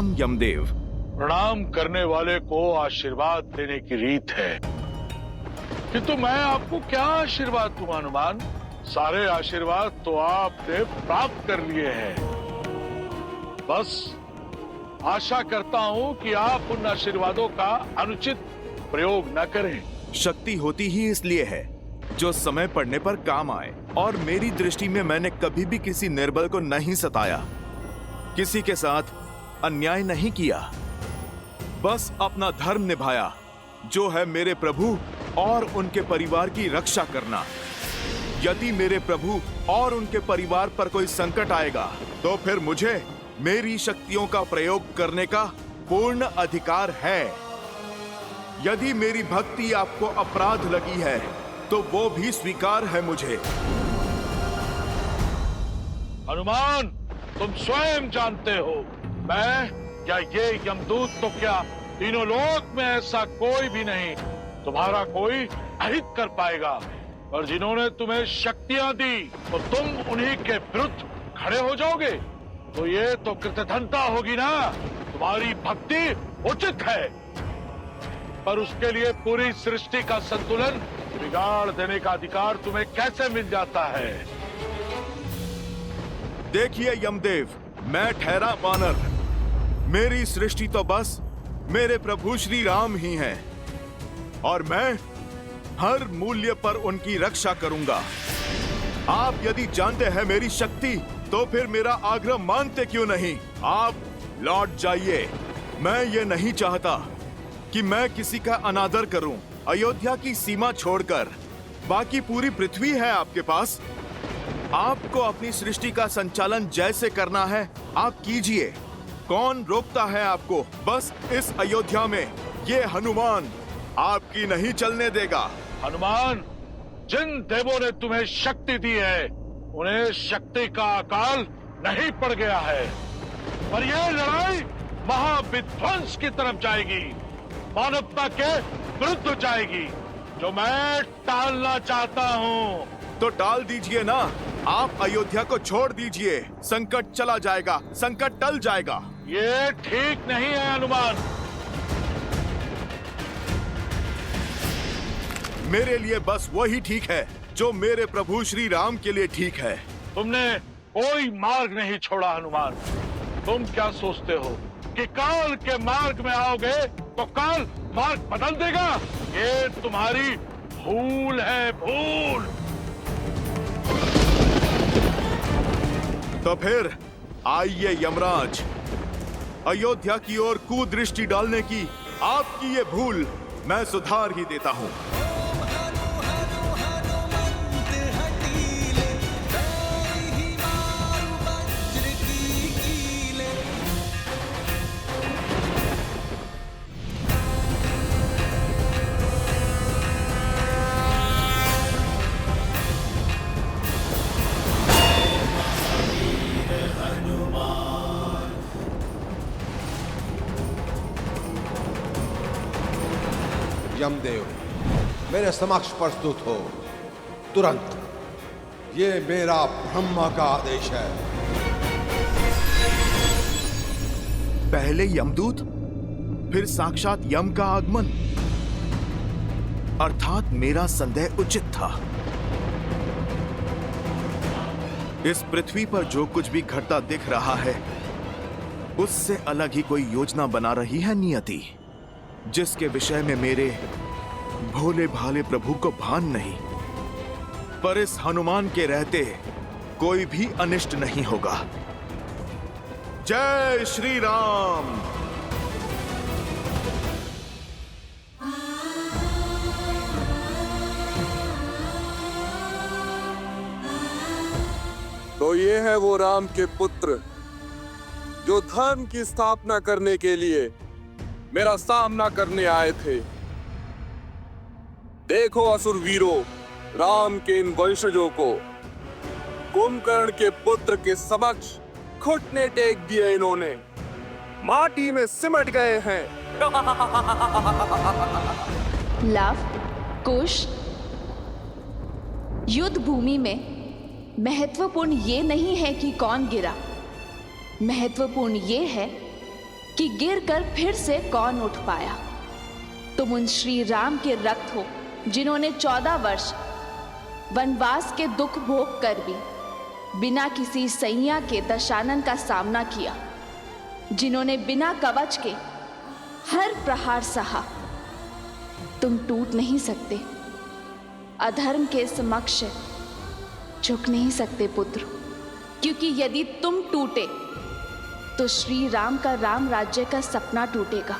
प्रणाम यमदेव। प्रणाम करने वाले को आशीर्वाद देने की रीत है, किंतु मैं आपको क्या आशीर्वाद दूं हनुमान? सारे आशीर्वाद तो आपने प्राप्त कर लिए हैं। बस आशा करता हूं कि आप उन आशीर्वादों का अनुचित प्रयोग न करें। शक्ति होती ही इसलिए है जो समय पड़ने पर काम आए, और मेरी दृष्टि में मैंने कभी भी किसी निर्बल को नहीं सताया, किसी के साथ अन्याय नहीं किया, बस अपना धर्म निभाया जो है मेरे प्रभु और उनके परिवार की रक्षा करना। यदि मेरे प्रभु और उनके परिवार पर कोई संकट आएगा तो फिर मुझे मेरी शक्तियों का प्रयोग करने का पूर्ण अधिकार है। यदि मेरी भक्ति आपको अपराध लगी है तो वो भी स्वीकार है मुझे। हनुमान, तुम स्वयं जानते हो, मैं या ये यमदूत तो क्या, तीनों लोक में ऐसा कोई भी नहीं तुम्हारा कोई अहित कर पाएगा। और जिन्होंने तुम्हें शक्तियां दी तो तुम उन्हीं के विरुद्ध खड़े हो जाओगे, तो ये तो कृतघ्नता होगी ना। तुम्हारी भक्ति उचित है, पर उसके लिए पूरी सृष्टि का संतुलन बिगाड़ देने का अधिकार तुम्हें कैसे मिल जाता है? देखिए यमदेव, मैं ठहरा वानर, मेरी सृष्टि तो बस मेरे प्रभु श्री राम ही हैं, और मैं हर मूल्य पर उनकी रक्षा करूंगा। आप यदि जानते हैं मेरी शक्ति तो फिर मेरा आग्रह मानते क्यों नहीं? आप लौट जाइए। मैं ये नहीं चाहता कि मैं किसी का अनादर करूं। अयोध्या की सीमा छोड़कर बाकी पूरी पृथ्वी है आपके पास। आपको अपनी सृष्टि का संचालन जैसे करना है आप कीजिए, कौन रोकता है आपको? बस इस अयोध्या में ये हनुमान आपकी नहीं चलने देगा। हनुमान, जिन देवों ने तुम्हें शक्ति दी है उन्हें शक्ति का अकाल नहीं पड़ गया है, पर यह लड़ाई महाविध्वंस की तरफ जाएगी, मानवता के विरुद्ध जाएगी, जो मैं टालना चाहता हूँ। तो टाल दीजिए ना, आप अयोध्या को छोड़ दीजिए, संकट चला जाएगा, संकट टल जाएगा। ये ठीक नहीं है हनुमान। मेरे लिए बस वही ठीक है जो मेरे प्रभु श्री राम के लिए ठीक है। तुमने कोई मार्ग नहीं छोड़ा हनुमान। तुम क्या सोचते हो कि काल के मार्ग में आओगे तो काल मार्ग बदल देगा? ये तुम्हारी भूल है, भूल। तो फिर आइए यमराज, अयोध्या की ओर कुदृष्टि डालने की आपकी ये भूल मैं सुधार ही देता हूँ। यमदेव, मेरे समक्ष प्रस्तुत हो तुरंत। ये मेरा ब्रह्मा का आदेश है। पहले यमदूत, फिर साक्षात यम का आगमन, अर्थात मेरा संदेह उचित था। इस पृथ्वी पर जो कुछ भी घटता दिख रहा है उससे अलग ही कोई योजना बना रही है नियति, जिसके विषय में मेरे भोले भाले प्रभु को भान नहीं। पर इस हनुमान के रहते कोई भी अनिष्ट नहीं होगा। जय श्री राम। तो ये है वो राम के पुत्र जो धर्म की स्थापना करने के लिए मेरा सामना करने आए थे। देखो असुर वीरों, राम के इन वंशजों को कुंभकर्ण के पुत्र के समक्ष घुटने टेक दिए, इन्होंने माटी में सिमट गए हैं। लव, कुश, युद्ध भूमि में महत्वपूर्ण ये नहीं है कि कौन गिरा, महत्वपूर्ण ये है कि गिरकर फिर से कौन उठ पाया। तुम उन श्री राम के रक्त हो जिन्होंने 14 वर्ष वनवास के दुख भोग कर भी बिना किसी सैया के दशानन का सामना किया, जिन्होंने बिना कवच के हर प्रहार सहा। तुम टूट नहीं सकते, अधर्म के समक्ष झुक नहीं सकते पुत्र, क्योंकि यदि तुम टूटे तो श्री राम का राम राज्य का सपना टूटेगा।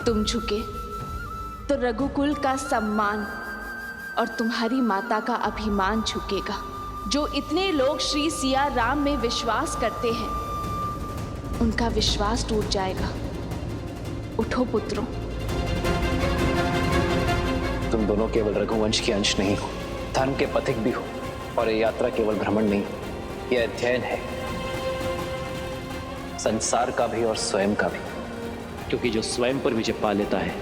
तुम झुके तो रघुकुल का सम्मान और तुम्हारी माता का अभिमान झुकेगा। जो इतने लोग श्री सिया राम में विश्वास करते हैं, उनका विश्वास टूट जाएगा। उठो पुत्रों। तुम दोनों केवल रघुवंश के अंश नहीं हो, धर्म के पथिक भी हो। और ये यात्रा केवल भ्रमण नहीं, यह अध्ययन है, संसार का भी और स्वयं का भी। क्योंकि जो स्वयं पर विजय पा लेता है,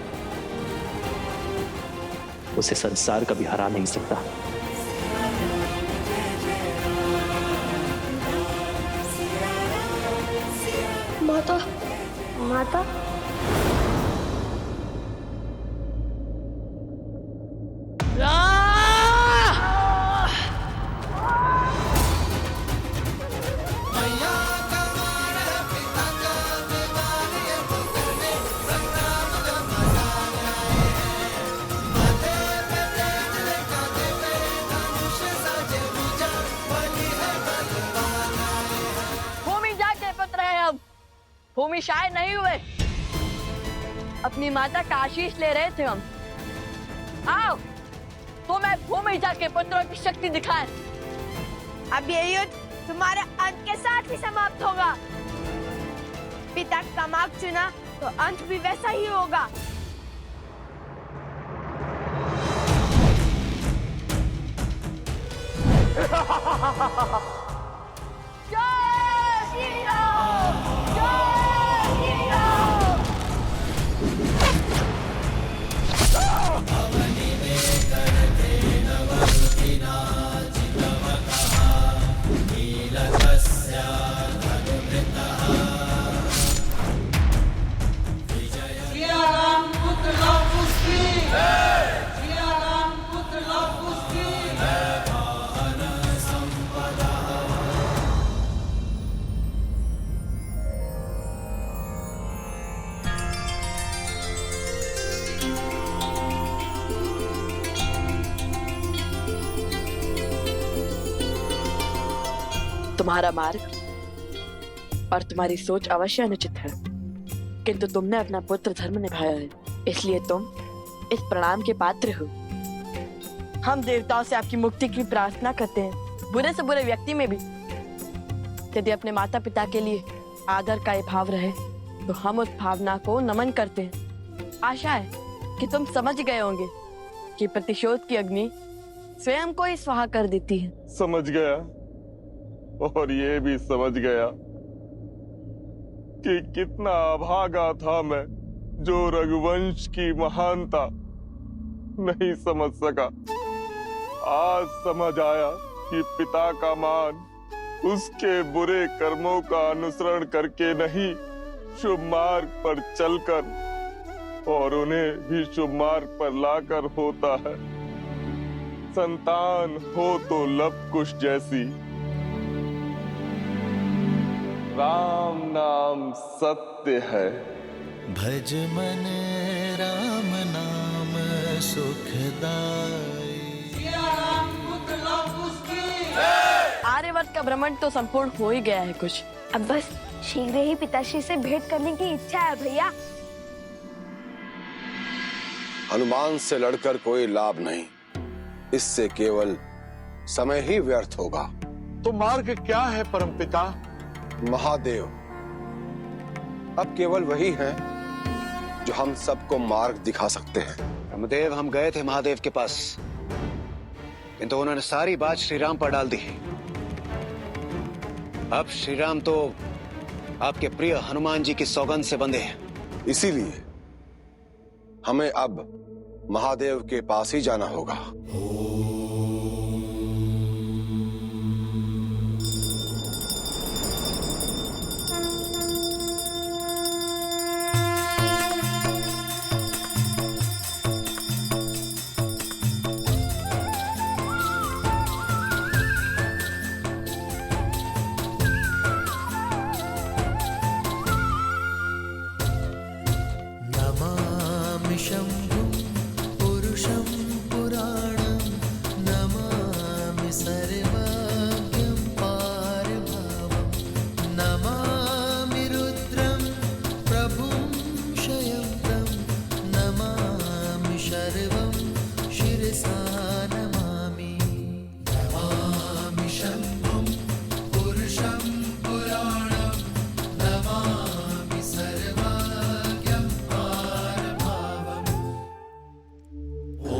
उसे संसार कभी हरा नहीं सकता। माता, माता, भूमि शायद नहीं हुए, अपनी माता का आशीष ले रहे थे हम। आओ तो मैं भूमि जाके पुत्रों की शक्ति दिखाए। अब ये युद्ध तुम्हारे अंत के साथ ही समाप्त होगा। पिता का मार्ग चुना तो अंत भी वैसा ही होगा। जय श्री राम, जय श्री राम। तुम्हारा मार्ग और तुम्हारी सोच अवश्य अनुचित है, किंतु तुमने अपना पुत्र धर्म निभाया है, इसलिए तुम इस प्रणाम के पात्र हो। हम देवताओं से आपकी मुक्ति की प्रार्थना करते हैं, बुरे से बुरे व्यक्ति में भी। यदि अपने माता पिता के लिए आदर का ये भाव रहे तो हम उस भावना को नमन करते हैं। आशा है कि तुम समझ गए होंगे कि प्रतिशोध की अग्नि स्वयं को ही स्वाहा कर देती है। समझ गया, और ये भी समझ गया कि कितना अभागा था मैं, जो रघुवंश की महानता नहीं समझ सका। आज समझ आया कि पिता का मान उसके बुरे कर्मों का अनुसरण करके नहीं, शुभ मार्ग पर चलकर और उन्हें भी शुभ मार्ग पर लाकर होता है। संतान हो तो लव कुश जैसी, राम नाम सत्य है। भज मन राम नाम सुखदाई। आर्यवर्त का भ्रमण तो संपूर्ण हो ही गया है कुछ। अब बस शीघ्र ही पिताश्री से भेंट करने की इच्छा है भैया। हनुमान से लड़कर कोई लाभ नहीं, इससे केवल समय ही व्यर्थ होगा। तो मार्ग क्या है परमपिता? महादेव अब केवल वही हैं जो हम सबको मार्ग दिखा सकते हैं। रामदेव, हम गए थे महादेव के पास, किंतु उन्होंने सारी बात श्री राम पर डाल दी है। अब श्री राम तो आपके प्रिय हनुमान जी की सौगंध से बंधे हैं। इसीलिए हमें अब महादेव के पास ही जाना होगा। नमामि शम्भुं पुरुषं पुराणं नमामि सर्वज्ञं पारभावं नमामि रुद्रं प्रभुं शयन्तं नमामि शर्वं शिरसा नमामि नमामि शम्भुं पुरुषं पुराणं नमामि सर्वज्ञं पारभावम् ॐ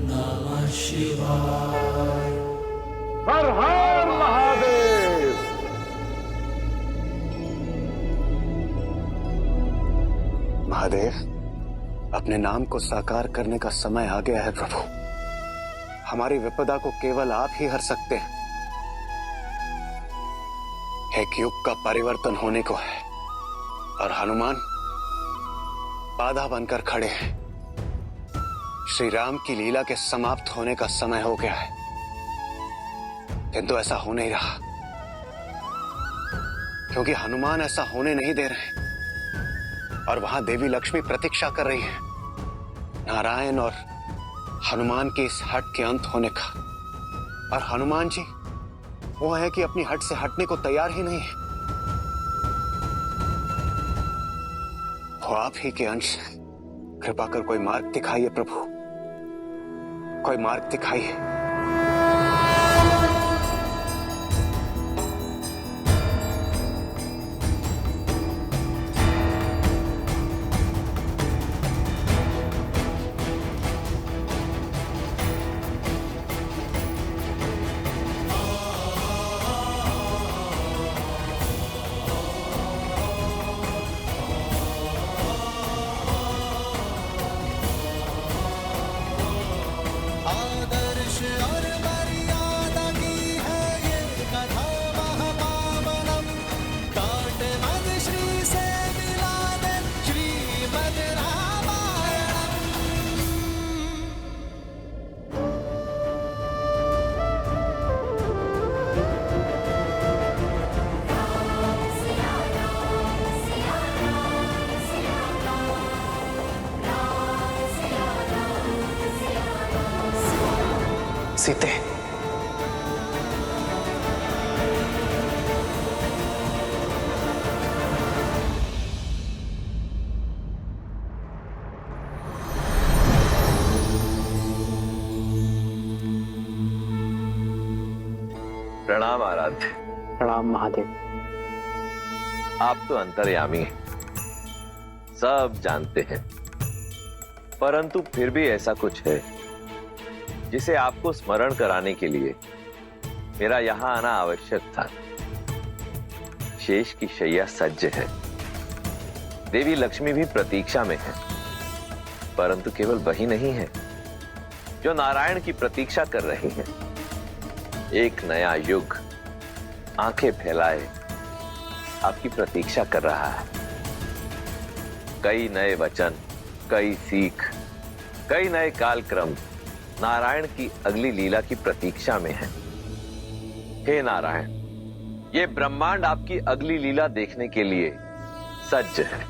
नमः शिवाय। हर हर महादेव। महादेव, अपने नाम को साकार करने का समय आ गया है प्रभु। हमारी विपदा को केवल आप ही हर सकते हैं। एक युग का परिवर्तन होने को है और हनुमान बाधा बनकर खड़े हैं। श्री राम की लीला के समाप्त होने का समय हो गया है, किंतु ऐसा हो नहीं रहा, क्योंकि हनुमान ऐसा होने नहीं दे रहे और वहां देवी लक्ष्मी प्रतीक्षा कर रही है नारायण और हनुमान के इस हट के अंत होने का। और हनुमान जी वो है कि अपनी हट से हटने को तैयार ही नहीं है। वो आप ही के अंश हैं। कृपा कर कोई मार्ग दिखाइए प्रभु, कोई मार्ग दिखाइए। आदर्श और मर्यादा की है ये कथा महापावनम। काटे मद श्री से मिला दे श्रीमद् रामायणम। सीते, प्रणाम आराध्य। प्रणाम महादेव। आप तो अंतर्यामी हैं, सब जानते हैं, परंतु फिर भी ऐसा कुछ है जिसे आपको स्मरण कराने के लिए मेरा यहां आना आवश्यक था। शेष की शैया सज्ज है, देवी लक्ष्मी भी प्रतीक्षा में है, परंतु केवल वही नहीं है जो नारायण की प्रतीक्षा कर रही है। एक नया युग आंखें फैलाए आपकी प्रतीक्षा कर रहा है। कई नए वचन, कई सीख, कई नए कालक्रम नारायण की अगली लीला की प्रतीक्षा में है। हे नारायण, ये ब्रह्मांड आपकी अगली लीला देखने के लिए सज्ज है,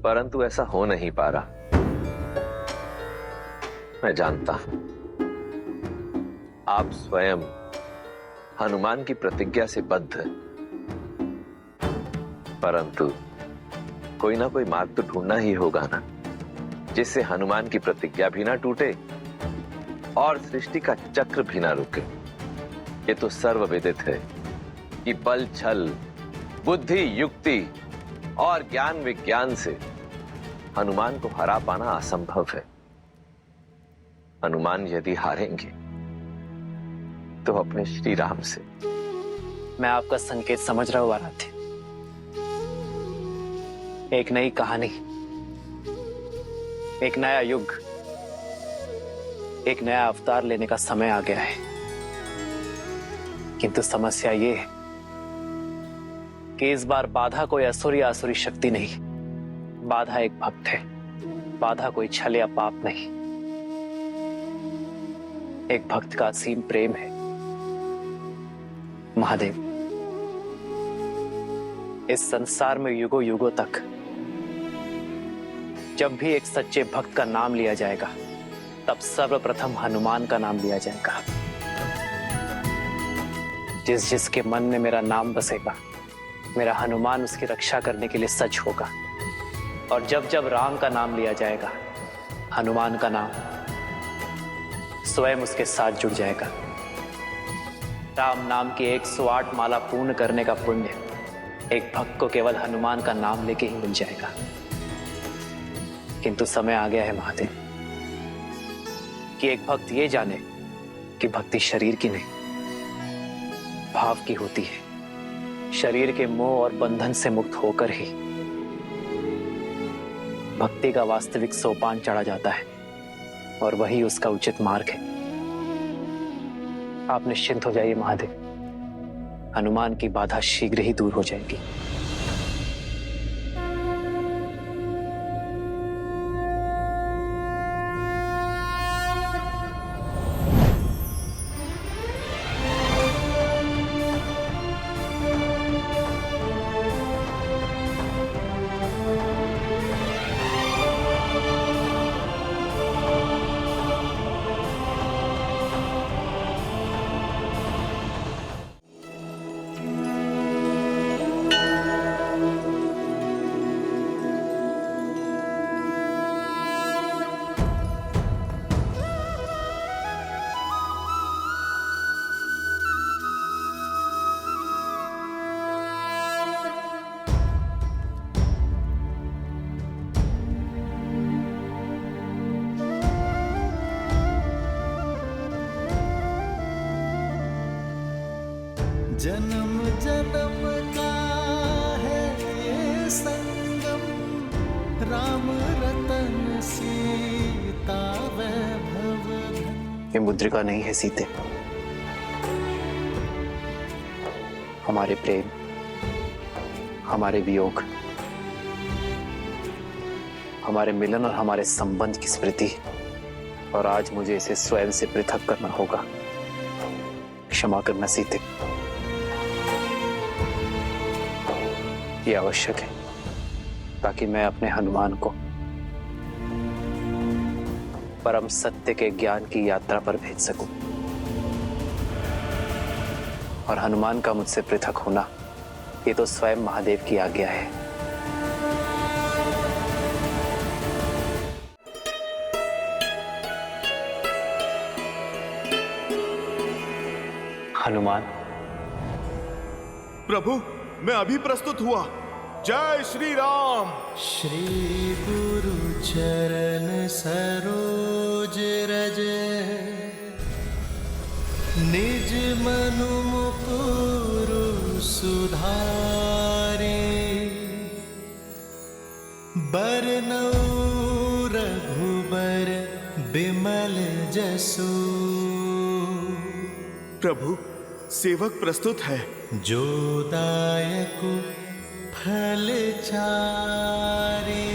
परंतु ऐसा हो नहीं पा रहा। मैं जानता हूं आप स्वयं हनुमान की प्रतिज्ञा से बद्ध हैं, परंतु कोई ना कोई मार्ग तो ढूंढना ही होगा ना, जिससे हनुमान की प्रतिज्ञा भी ना टूटे और सृष्टि का चक्र भी ना रुके। ये तो सर्वविदित है कि बल, छल, बुद्धि, युक्ति और ज्ञान विज्ञान से हनुमान को हरा पाना असंभव है। हनुमान यदि हारेंगे तो अपने श्री राम से। मैं आपका संकेत समझ रहा हूं आराध्य। एक नई कहानी एक नया युग, एक नया अवतार लेने का समय आ गया है। किंतु समस्या ये है कि इस बार बाधा कोई असुर या आसुरी शक्ति नहीं, बाधा एक भक्त है। बाधा कोई छल या पाप नहीं, एक भक्त का असीम प्रेम है। महादेव, इस संसार में युगों युगों तक जब भी एक सच्चे भक्त का नाम लिया जाएगा, तब सर्वप्रथम हनुमान का नाम लिया जाएगा। जिस जिसके मन में मेरा नाम बसेगा, मेरा हनुमान उसकी रक्षा करने के लिए सच होगा। और जब जब राम का नाम लिया जाएगा, हनुमान का नाम स्वयं उसके साथ जुड़ जाएगा। राम नाम की 108 माला पूर्ण करने का पुण्य एक भक्त को केवल हनुमान का नाम लेके ही मिल जाएगा। किंतु समय आ गया है महादेव कि एक भक्त ये जाने कि भक्ति शरीर की नहीं, भाव की होती है। शरीर के मोह और बंधन से मुक्त होकर ही भक्ति का वास्तविक सोपान चढ़ा जाता है, और वही उसका उचित मार्ग है। आप निश्चिंत हो जाइए महादेव, हनुमान की बाधा शीघ्र ही दूर हो जाएगी। जन्म जन्म का है ये संगम, राम रतन सीता वैभव। ये मुद्रिका नहीं है सीते, हमारे प्रेम, हमारे वियोग, हमारे मिलन और हमारे संबंध की स्मृति। और आज मुझे इसे स्वयं से पृथक करना होगा। क्षमा करना सीते, ये आवश्यक है ताकि मैं अपने हनुमान को परम सत्य के ज्ञान की यात्रा पर भेज सकूं। और हनुमान का मुझसे पृथक होना, ये तो स्वयं महादेव की आज्ञा है। हनुमान। प्रभु, मैं अभी प्रस्तुत हुआ। जय श्री राम। श्री गुरु चरण सरोज रज, निज मनु मुकुरु सुधारे। बरनउँ रघुबर बिमल जसु, प्रभु, सेवक प्रस्तुत है। जो दायक फल चारे।